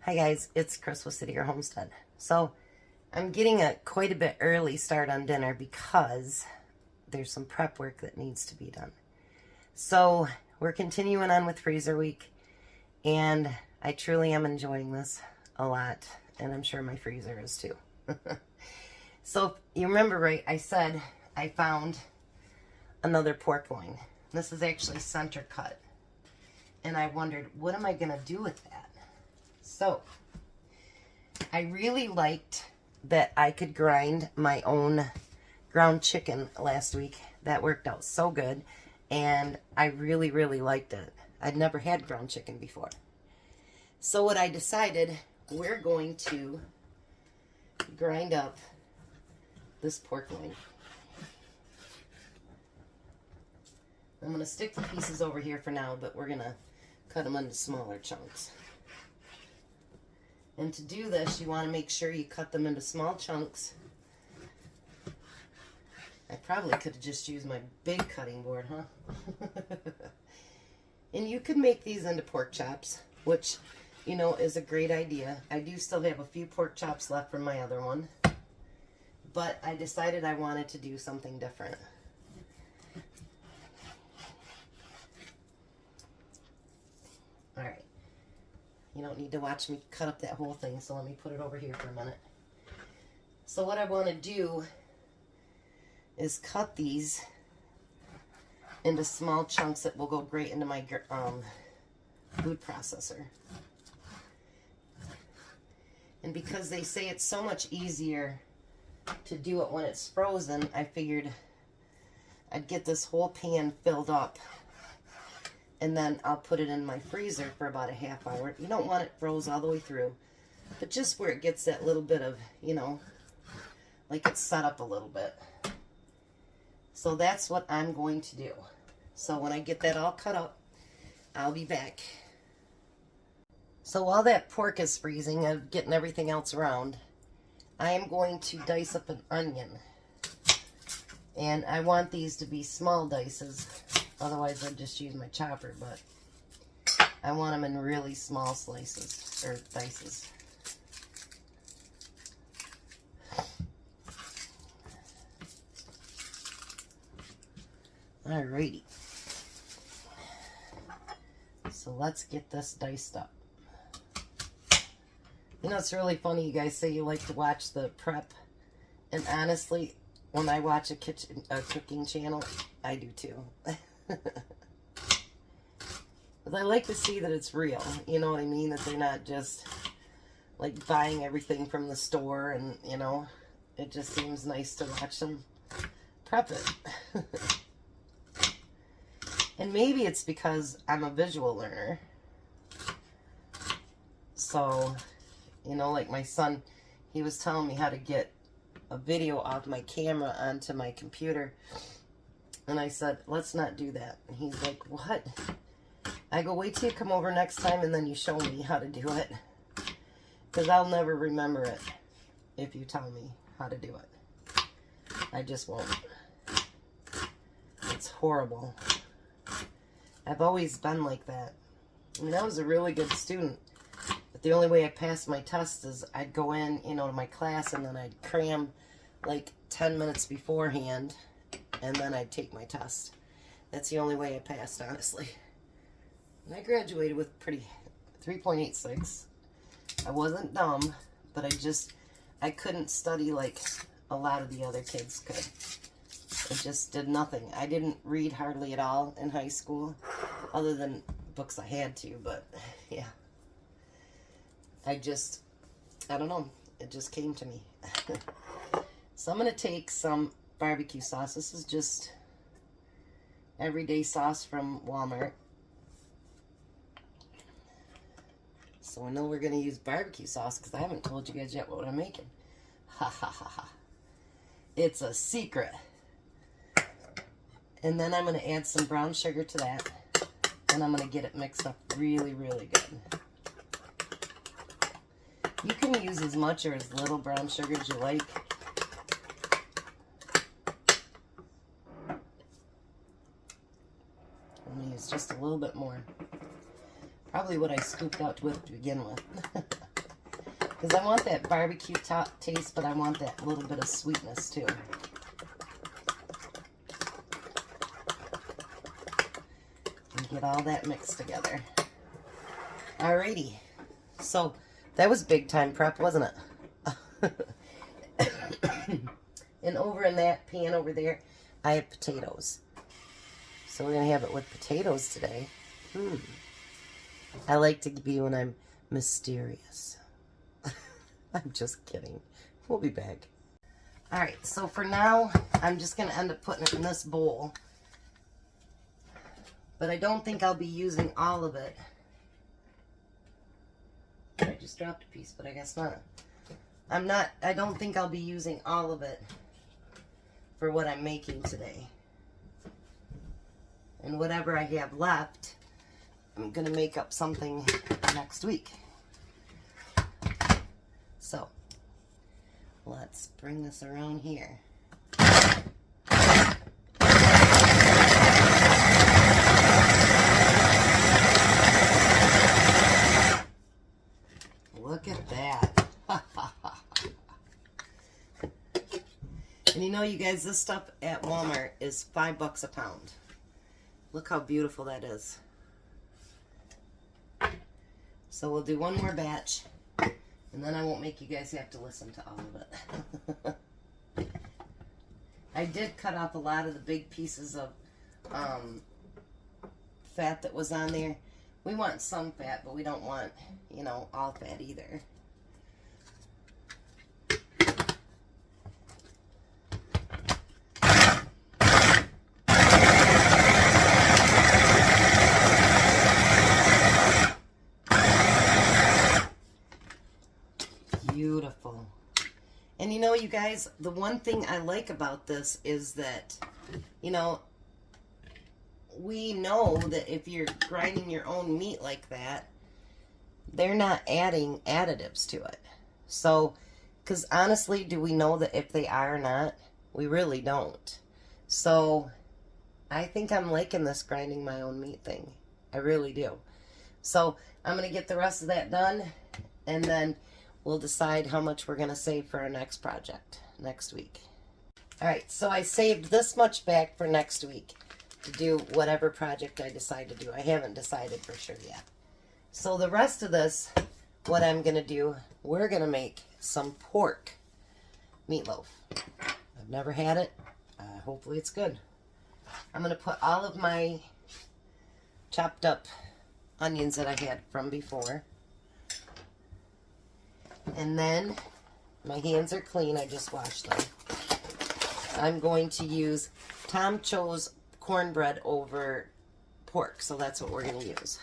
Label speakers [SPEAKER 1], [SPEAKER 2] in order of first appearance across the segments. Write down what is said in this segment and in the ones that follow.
[SPEAKER 1] Hi guys, it's Chris with City Your Homestead. So I'm getting quite a bit early start on dinner because there's some prep work that needs to be done. So we're continuing on with freezer week, and I truly am enjoying this a lot, and I'm sure my freezer is too. So if you remember right, I said I found another pork loin. This is actually center cut, and I wondered, what am I going to do with that? So, I really liked that I could grind my own ground chicken last week. That worked out so good, and I really, really liked it. I'd never had ground chicken before. So what I decided, we're going to grind up this pork loin. I'm going to stick the pieces over here for now, but we're going to cut them into smaller chunks. And to do this, you want to make sure you cut them into small chunks. I probably could have just used my big cutting board, huh? And you could make these into pork chops, which, you know, is a great idea. I do still have a few pork chops left from my other one, but I decided I wanted to do something different. All right. You don't need to watch me cut up that whole thing, so let me put it over here for a minute. So what I want to do is cut these into small chunks that will go great into my food processor. And because they say it's so much easier to do it when it's frozen, I figured I'd get this whole pan filled up, and then I'll put it in my freezer for about a half hour. You don't want it froze all the way through, but just where it gets that little bit of, you know, like it's set up a little bit. So that's what I'm going to do. So when I get that all cut up, I'll be back. So while that pork is freezing and getting everything else around, I am going to dice up an onion. And I want these to be small dices. Otherwise, I'd just use my chopper, but I want them in really small slices, or dices. Alrighty. So let's get this diced up. You know, it's really funny you guys say you like to watch the prep, and honestly, when I watch a cooking channel, I do too. But I like to see that it's real, you know what I mean? That they're not just like buying everything from the store, and you know, it just seems nice to watch them prep it. And maybe it's because I'm a visual learner. So, you know, like my son, he was telling me how to get a video off my camera onto my computer. And I said, let's not do that. And he's like, what? I go, wait till you come over next time and then you show me how to do it. Because I'll never remember it if you tell me how to do it. I just won't. It's horrible. I've always been like that. I mean, I was a really good student. But the only way I passed my test is I'd go in, you know, to my class, and then I'd cram like 10 minutes beforehand, and then I'd take my test. That's the only way I passed, honestly. And I graduated with 3.86. I wasn't dumb, but I couldn't study like a lot of the other kids could. I just did nothing. I didn't read hardly at all in high school, other than books I had to, but yeah. I don't know. It just came to me. So I'm going to take some barbecue sauce. This is just everyday sauce from Walmart. So I know we're going to use barbecue sauce because I haven't told you guys yet what I'm making. Ha ha ha ha. It's a secret. And then I'm going to add some brown sugar to that. And I'm going to get it mixed up really, really good. You can use as much or as little brown sugar as you like. I'm going to use just a little bit more. Probably what I scooped out with to begin with. Because I want that barbecue taste, but I want that little bit of sweetness too. And get all that mixed together. Alrighty. So, that was big time prep, wasn't it? And over in that pan over there, I have potatoes. So we're going to have it with potatoes today. I like to be when I'm mysterious. I'm just kidding. We'll be back. Alright, so for now, I'm just going to end up putting it in this bowl. But I don't think I'll be using all of it. I just dropped a piece, but I guess not. I don't think I'll be using all of it for what I'm making today. And whatever I have left, I'm going to make up something next week. So, let's bring this around here. Look at that. And you know, you guys, this stuff at Walmart is $5 a pound. Look how beautiful that is. So we'll do one more batch, and then I won't make you guys have to listen to all of it. I did cut off a lot of the big pieces of fat that was on there. We want some fat, but we don't want, you know, all fat either. Beautiful. And you know, you guys, the one thing I like about this is that, you know, we know that if you're grinding your own meat like that, they're not adding additives to it. So, because honestly, do we know that if they are or not? We really don't. So, I think I'm liking this grinding my own meat thing. I really do. So, I'm going to get the rest of that done, and then we'll decide how much we're going to save for our next project next week. Alright, so I saved this much back for next week to do whatever project I decide to do. I haven't decided for sure yet. So the rest of this, what I'm going to do, we're going to make some pork meatloaf. I've never had it. Hopefully it's good. I'm going to put all of my chopped up onions that I had from before. And then, my hands are clean, I just washed them. I'm going to use Tom chose cornbread over pork, so that's what we're going to use.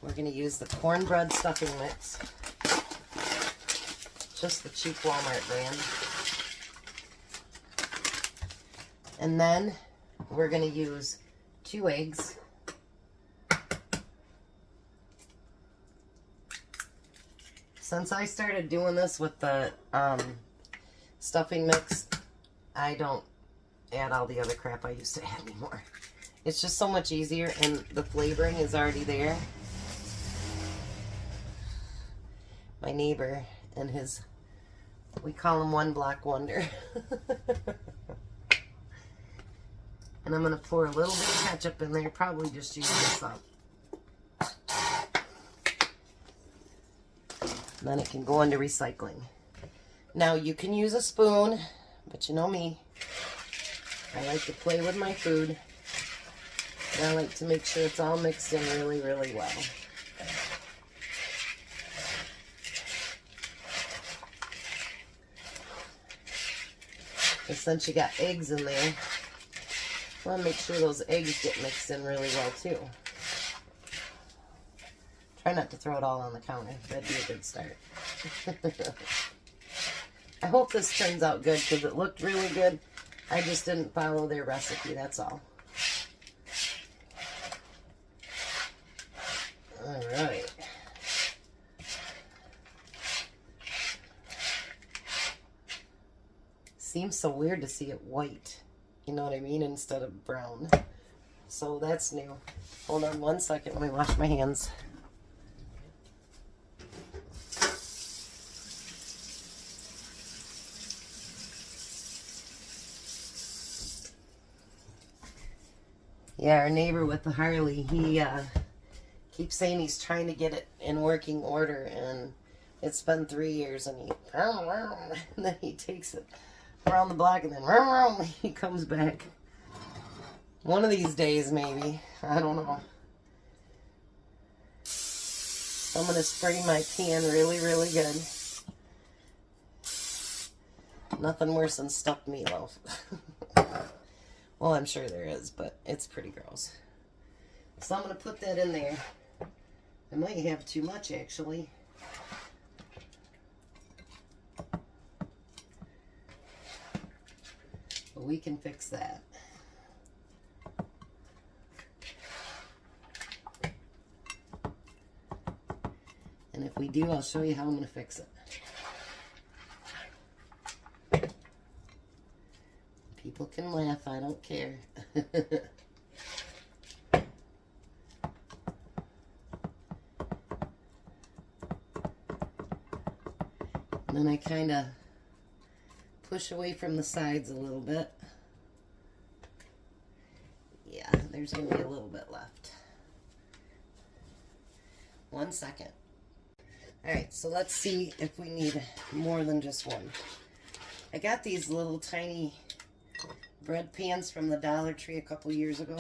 [SPEAKER 1] We're going to use the cornbread stuffing mix. Just the cheap Walmart brand. And then, we're going to use 2 eggs. Since I started doing this with the stuffing mix, I don't add all the other crap I used to add anymore. It's just so much easier, and the flavoring is already there. My neighbor and his, we call him One Block Wonder. And I'm going to pour a little bit of ketchup in there, probably just use this up. Then it can go into recycling. Now you can use a spoon, but you know me. I like to play with my food. And I like to make sure it's all mixed in really, really well. And since you got eggs in there, I want to make sure those eggs get mixed in really well too. Try not to throw it all on the counter. That'd be a good start. I hope this turns out good because it looked really good. I just didn't follow their recipe, that's all. Alright. Seems so weird to see it white. You know what I mean? Instead of brown. So that's new. Hold on one second. Let me wash my hands. Yeah, our neighbor with the Harley, he keeps saying he's trying to get it in working order, and it's been 3 years, and and then he takes it around the block, and then he comes back. One of these days, maybe. I don't know. So I'm going to spray my pan really, really good. Nothing worse than stuffed meatloaf. Well, I'm sure there is, but it's pretty gross. So I'm going to put that in there. I might have too much, actually. But we can fix that. And if we do, I'll show you how I'm going to fix it. People can laugh, I don't care. And then I kind of push away from the sides a little bit. Yeah, there's going to be a little bit left. 1 second. Alright, so let's see if we need more than just one. I got these little tiny bread pans from the Dollar Tree a couple years ago.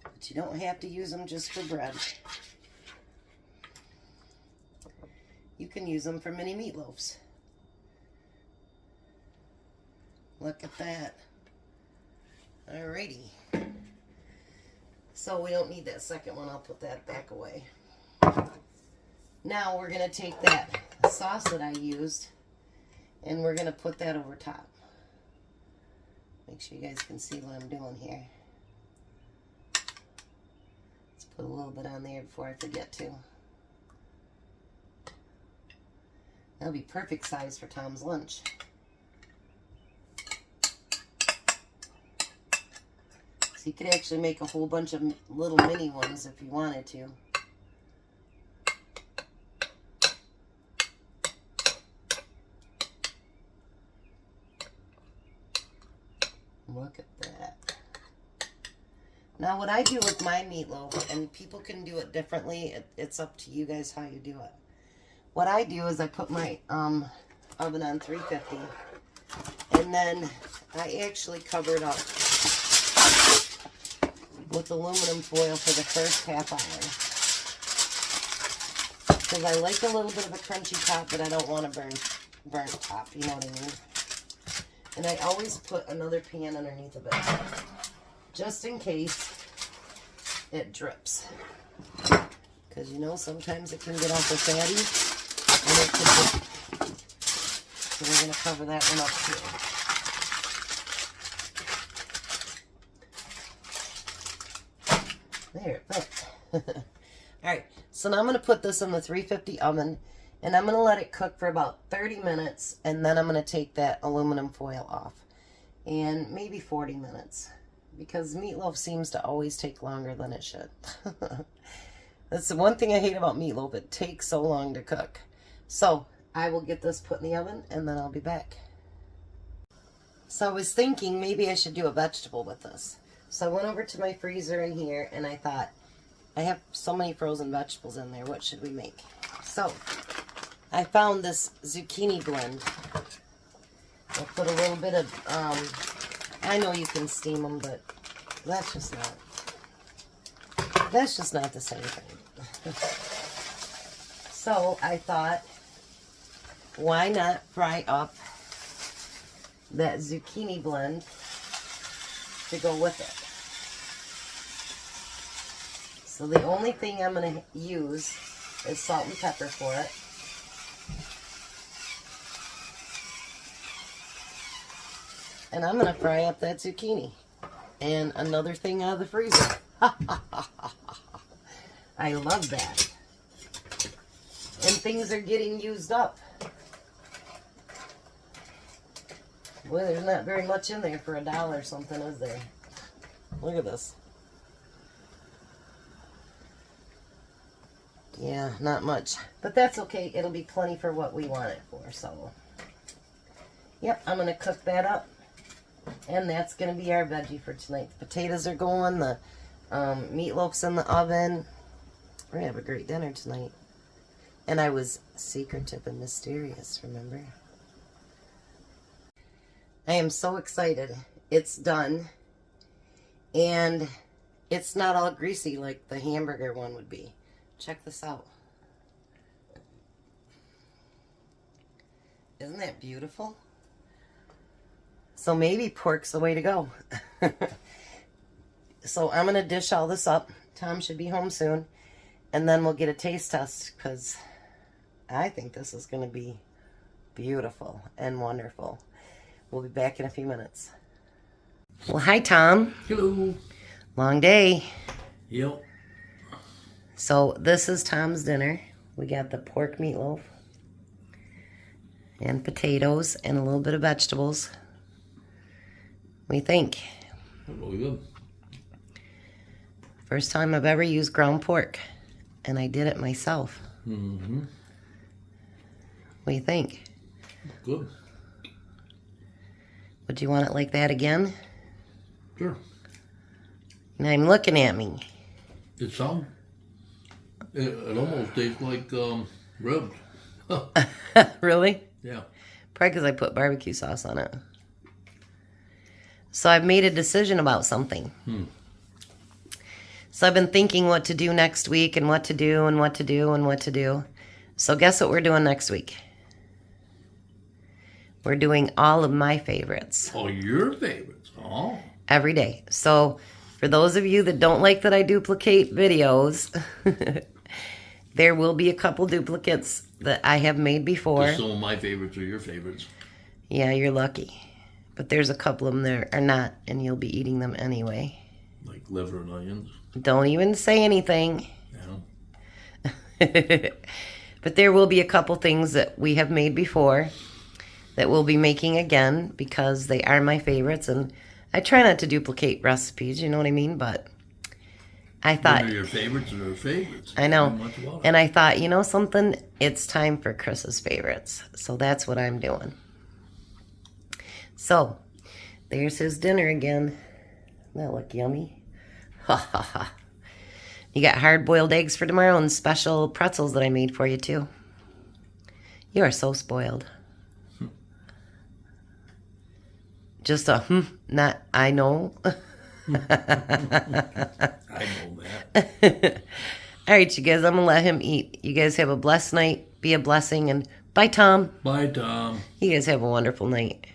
[SPEAKER 1] But you don't have to use them just for bread. You can use them for mini meatloaves. Look at that. Alrighty. So we don't need that second one. I'll put that back away. Now we're going to take that sauce that I used and we're going to put that over top. Make sure you guys can see what I'm doing here. Let's put a little bit on there before I forget to. That'll be perfect size for Tom's lunch. So you could actually make a whole bunch of little mini ones if you wanted to. Look at that. Now what I do with my meatloaf, and people can do it differently, it's up to you guys how you do it. What I do is I put my oven on 350, and then I actually cover it up with aluminum foil for the first half hour. Because I like a little bit of a crunchy top, but I don't want a burnt top, you know what I mean? And I always put another pan underneath of it, just in case it drips. Because you know, sometimes it can get off the fatty, and it could drip. So we're going to cover that one up too. There, it fits. Alright, so now I'm going to put this in the 350 oven. And I'm going to let it cook for about 30 minutes, and then I'm going to take that aluminum foil off. And maybe 40 minutes. Because meatloaf seems to always take longer than it should. That's the one thing I hate about meatloaf. It takes so long to cook. So, I will get this put in the oven, and then I'll be back. So I was thinking maybe I should do a vegetable with this. So I went over to my freezer in here, and I thought, I have so many frozen vegetables in there. What should we make? So I found this zucchini blend. I'll put a little bit of, I know you can steam them, but that's just not the same thing. So I thought, why not fry up that zucchini blend to go with it? So the only thing I'm going to use is salt and pepper for it. And I'm going to fry up that zucchini. And another thing out of the freezer. I love that. And things are getting used up. Boy, there's not very much in there for $1 or something, is there? Look at this. Yeah, not much. But that's okay. It'll be plenty for what we want it for. So, yep, I'm going to cook that up. And that's going to be our veggie for tonight. The potatoes are going. The meatloaf's in the oven. We're going to have a great dinner tonight. And I was secretive and mysterious, remember? I am so excited. It's done. And it's not all greasy like the hamburger one would be. Check this out. Isn't that beautiful? So maybe pork's the way to go. So I'm going to dish all this up. Tom should be home soon. And then we'll get a taste test because I think this is going to be beautiful and wonderful. We'll be back in a few minutes. Well, hi, Tom.
[SPEAKER 2] Hello.
[SPEAKER 1] Long day.
[SPEAKER 2] Yep.
[SPEAKER 1] So this is Tom's dinner. We got the pork meatloaf and potatoes and a little bit of vegetables. What do you think?
[SPEAKER 2] Really good.
[SPEAKER 1] First time I've ever used ground pork, and I did it myself.
[SPEAKER 2] Mm-hmm.
[SPEAKER 1] What do you think?
[SPEAKER 2] Good.
[SPEAKER 1] Would you want it like that again?
[SPEAKER 2] Sure.
[SPEAKER 1] Now I'm looking at me.
[SPEAKER 2] It sounds. It almost tastes like ribs.
[SPEAKER 1] Really?
[SPEAKER 2] Yeah.
[SPEAKER 1] Probably because I put barbecue sauce on it. So I've made a decision about something. So I've been thinking what to do next week and what to do and what to do and what to do. So guess what we're doing next week? We're doing all of my favorites.
[SPEAKER 2] Oh, your favorites. Oh.
[SPEAKER 1] Every day. So for those of you that don't like that I duplicate videos, there will be a couple duplicates that I have made before.
[SPEAKER 2] Some of my favorites are your favorites.
[SPEAKER 1] Yeah, you're lucky. But there's a couple of them that are not, and you'll be eating them anyway.
[SPEAKER 2] Like liver and onions.
[SPEAKER 1] Don't even say anything.
[SPEAKER 2] Yeah.
[SPEAKER 1] But there will be a couple things that we have made before that we'll be making again because they are my favorites. And I try not to duplicate recipes, you know what I mean? But I thought...
[SPEAKER 2] They're your favorites are their favorites.
[SPEAKER 1] I know. And I thought, you know something? It's time for Chris's favorites. So that's what I'm doing. So, there's his dinner again. That look yummy. Ha ha ha. You got hard-boiled eggs for tomorrow and special pretzels that I made for you, too. You are so spoiled. Just a not I know.
[SPEAKER 2] I know that.
[SPEAKER 1] All right, you guys, I'm going to let him eat. You guys have a blessed night. Be a blessing. And bye, Tom.
[SPEAKER 2] Bye, Tom.
[SPEAKER 1] You guys have a wonderful night.